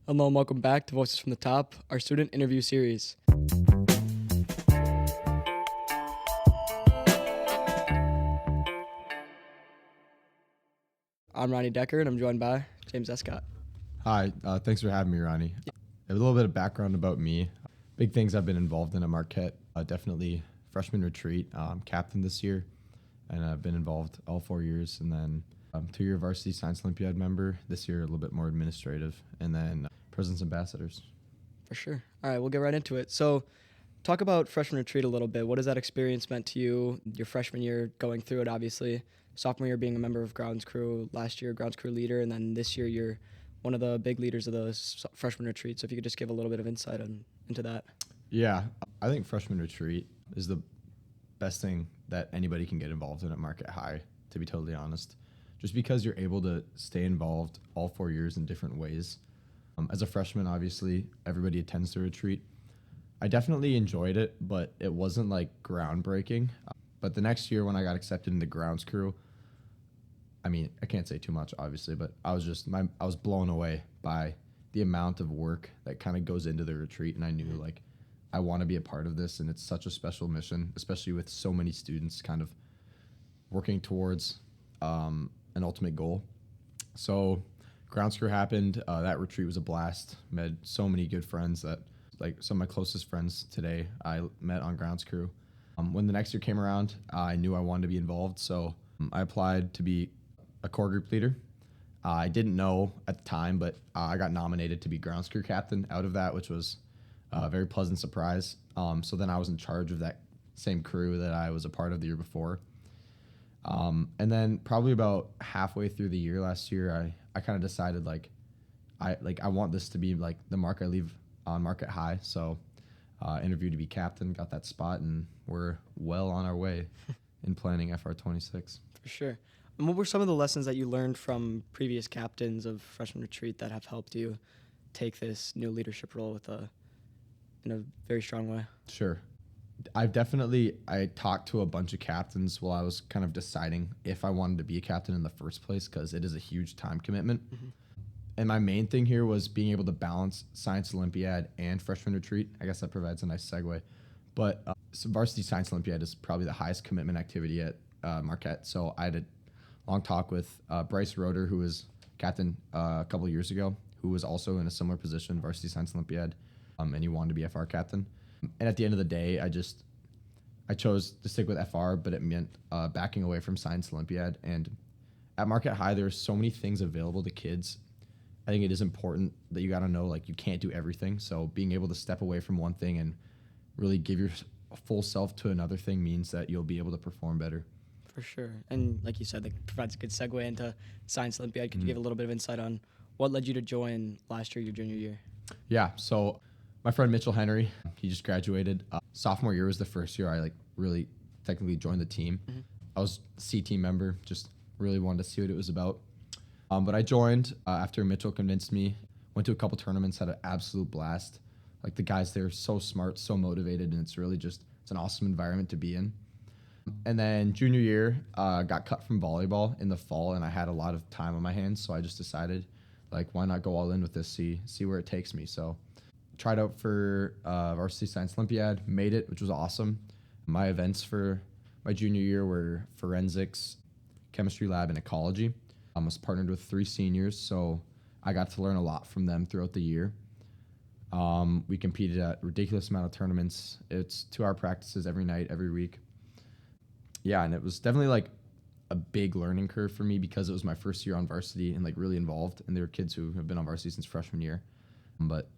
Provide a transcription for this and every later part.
Hello and welcome back to Voices from the Top, our student interview series. I'm Ronnie Decker and I'm joined by James Escott. Hi, thanks for having me, Ronnie. A little bit of background about me. Big things I've been involved in at Marquette. Definitely freshman retreat, captain this year, and I've been involved all 4 years. And then 2-year varsity Science Olympiad member. This year a little bit more administrative, and then President's Ambassadors. For sure. All right, we'll get right into it. So talk about freshman retreat a little bit. What has that experience meant to you? Your freshman year going through it, obviously. Sophomore year being a member of grounds crew, last year grounds crew leader, and then this year you're one of the big leaders of the freshman retreat. So if you could just give a little bit of insight into that. Yeah, I think freshman retreat is the best thing that anybody can get involved in at Marquette High, to be totally honest. Just because you're able to stay involved all 4 years in different ways. As a freshman, obviously, everybody attends the retreat. I definitely enjoyed it, but it wasn't like groundbreaking. But the next year when I got accepted into grounds crew, I mean, I can't say too much, obviously, but I was blown away by the amount of work that kind of goes into the retreat. And I knew like, I want to be a part of this. And it's such a special mission, especially with so many students kind of working towards an ultimate goal. So grounds crew happened. That retreat was a blast. Met so many good friends that like some of my closest friends today I met on grounds crew. When the next year came around, I knew I wanted to be involved. So I applied to be a core group leader. I didn't know at the time, but I got nominated to be grounds crew captain out of that, which was a very pleasant surprise. So then I was in charge of that same crew that I was a part of the year before. And then probably about halfway through the year last year, I kind of decided I want this to be like the mark I leave on Marquette High. So interviewed to be captain, got that spot, and we're well on our way in planning FR26. For sure. And what were some of the lessons that you learned from previous captains of freshman retreat that have helped you take this new leadership role in a very strong way? Sure. I talked to a bunch of captains while I was kind of deciding if I wanted to be a captain in the first place, because it is a huge time commitment. Mm-hmm. And my main thing here was being able to balance Science Olympiad and freshman retreat. I guess that provides a nice segue. But so varsity Science Olympiad is probably the highest commitment activity at Marquette. So I had a long talk with Bryce Roeder, who was captain a couple of years ago, who was also in a similar position, varsity Science Olympiad, and he wanted to be FR captain. And at the end of the day, I chose to stick with FR, but it meant backing away from Science Olympiad. And at Marquette High, there's so many things available to kids. I think it is important that you got to know, like, you can't do everything. So being able to step away from one thing and really give your full self to another thing means that you'll be able to perform better. For sure. And like you said, that provides a good segue into Science Olympiad. Could you give a little bit of insight on what led you to join last year, your junior year? Yeah, so my friend Mitchell Henry, he just graduated. Sophomore year was the first year I really technically joined the team. Mm-hmm. I was a C team member, just really wanted to see what it was about. But I joined after Mitchell convinced me, went to a couple tournaments, had an absolute blast. Like, the guys there are so smart, so motivated, and it's an awesome environment to be in. And then junior year, got cut from volleyball in the fall, and I had a lot of time on my hands, so I just decided, like, why not go all in with this, see where it takes me. So tried out for varsity Science Olympiad, made it, which was awesome. My events for my junior year were forensics, chemistry lab, and ecology. I was partnered with 3 seniors, so I got to learn a lot from them throughout the year. We competed at a ridiculous amount of tournaments. It's 2-hour practices every night, every week. Yeah, and it was definitely like a big learning curve for me because it was my first year on varsity and like really involved. And there were kids who have been on varsity since freshman year. But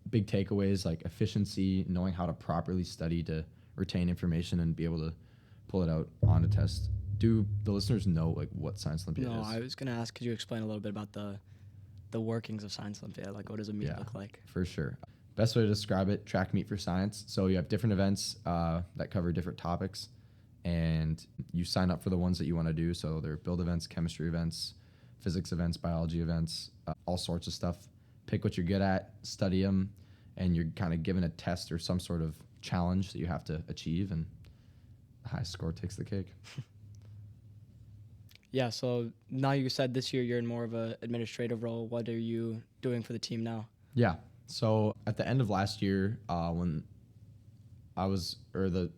big takeaways like efficiency, knowing how to properly study to retain information and be able to pull it out on a test. Do the listeners know like what Science Olympiad is? No, I was going to ask, could you explain a little bit about the workings of Science Olympiad? Like, what does a meet look like? For sure. Best way to describe it, track meet for science. So you have different events that cover different topics, and you sign up for the ones that you want to do. So there are build events, chemistry events, physics events, biology events, all sorts of stuff. Pick what you're good at, study them, and you're kind of given a test or some sort of challenge that you have to achieve, and the highest score takes the cake. Yeah, so now you said this year you're in more of a administrative role. What are you doing for the team now? Yeah. So at the end of last year, when I was, or there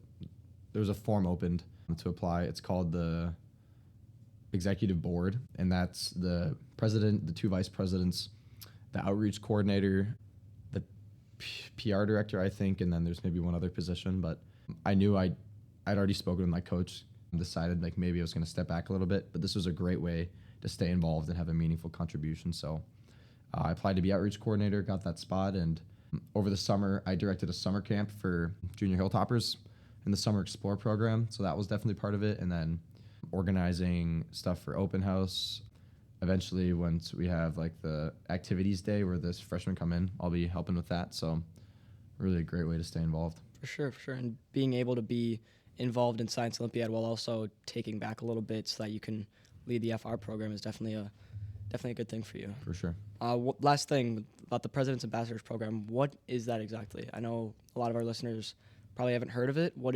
was a form opened to apply. It's called the executive board, and that's the president, the two vice presidents, the outreach coordinator, the PR director, I think, and then there's maybe one other position. But I knew I'd already spoken with my coach and decided like maybe I was going to step back a little bit, but this was a great way to stay involved and have a meaningful contribution. So I applied to be outreach coordinator, got that spot, and over the summer I directed a summer camp for junior Hilltoppers in the Summer Explore program. So that was definitely part of it, and then organizing stuff for open house. Eventually, once we have like the activities day where the freshmen come in, I'll be helping with that. So really a great way to stay involved. For sure, for sure. And being able to be involved in Science Olympiad while also taking back a little bit so that you can lead the FR program is definitely a good thing for you. For sure. Last thing about the President's Ambassadors program, what is that exactly? I know a lot of our listeners probably haven't heard of it. What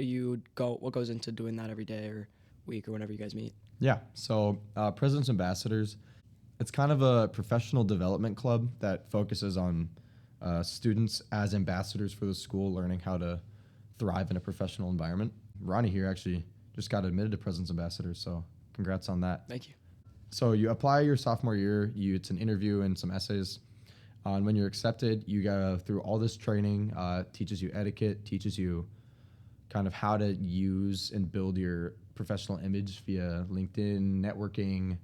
goes into doing that every day or week or whenever you guys meet? Yeah. So President's Ambassadors, it's kind of a professional development club that focuses on students as ambassadors for the school, learning how to thrive in a professional environment. Ronnie here actually just got admitted to President's Ambassadors, so congrats on that. Thank you. So you apply your sophomore year, it's an interview and some essays. And when you're accepted, you go through all this training, teaches you etiquette, teaches you kind of how to use and build your professional image via LinkedIn, networking,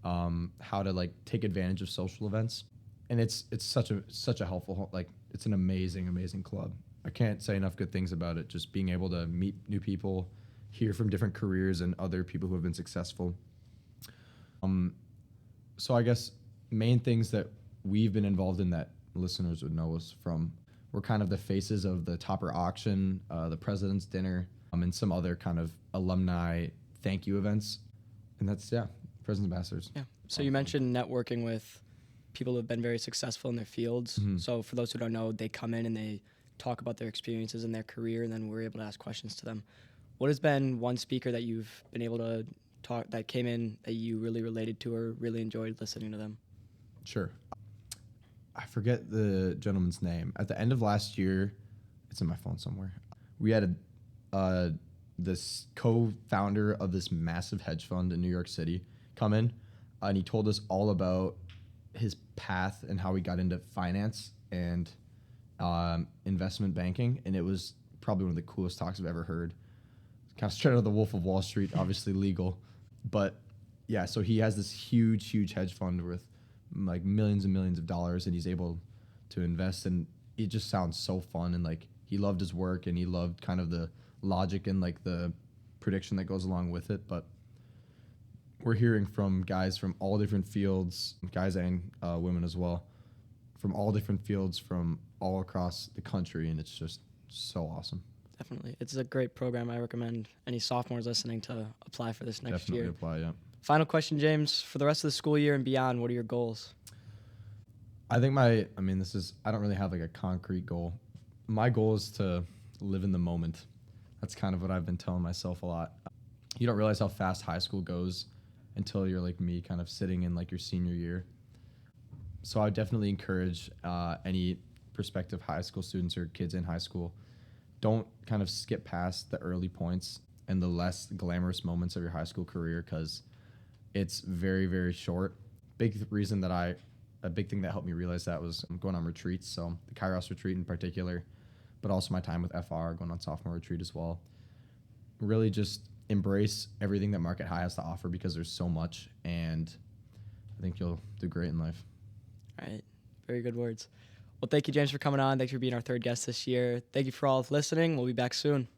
how to like take advantage of social events. And it's such a helpful, like it's an amazing club. I can't say enough good things about it. Just being able to meet new people, hear from different careers and other people who have been successful. So I guess main things that we've been involved in that listeners would know us from, we're kind of the faces of the Topper auction, the President's Dinner, and some other kind of alumni thank you events. And that's, President's Ambassadors. Yeah. So you mentioned networking with people who have been very successful in their fields. Mm-hmm. So for those who don't know, they come in and they talk about their experiences in their career, and then we're able to ask questions to them. What has been one speaker that you've been able to talk that came in that you really related to or really enjoyed listening to them? Sure. I forget the gentleman's name. At the end of last year, it's in my phone somewhere. We had this co-founder of this massive hedge fund in New York City come in, and he told us all about his path and how he got into finance and investment banking, and it was probably one of the coolest talks I've ever heard. Kind of straight out of the Wolf of Wall Street, obviously legal, but yeah. So he has this huge hedge fund worth like millions and millions of dollars, and he's able to invest, and it just sounds so fun. And like he loved his work, and he loved kind of the logic and like the prediction that goes along with it. But we're hearing from guys from all different fields, guys and women as well, from all different fields from all across the country, and it's just so awesome. Definitely. It's a great program. I recommend any sophomores listening to apply for this next year. Definitely apply, yeah. Final question, James. For the rest of the school year and beyond, what are your goals? I think I don't really have like a concrete goal. My goal is to live in the moment. That's kind of what I've been telling myself a lot. You don't realize how fast high school goes until you're like me, kind of sitting in like your senior year. So I would definitely encourage any prospective high school students or kids in high school, don't kind of skip past the early points and the less glamorous moments of your high school career, because it's very short. A big thing that helped me realize that was going on retreats. So the Kairos retreat in particular, but also my time with FR, going on sophomore retreat as well. Really just embrace everything that Marquette High has to offer, because there's so much, and I think you'll do great in life. All right. Very good words. Well, thank you, James, for coming on. Thanks for being our third guest this year. Thank you for all listening. We'll be back soon.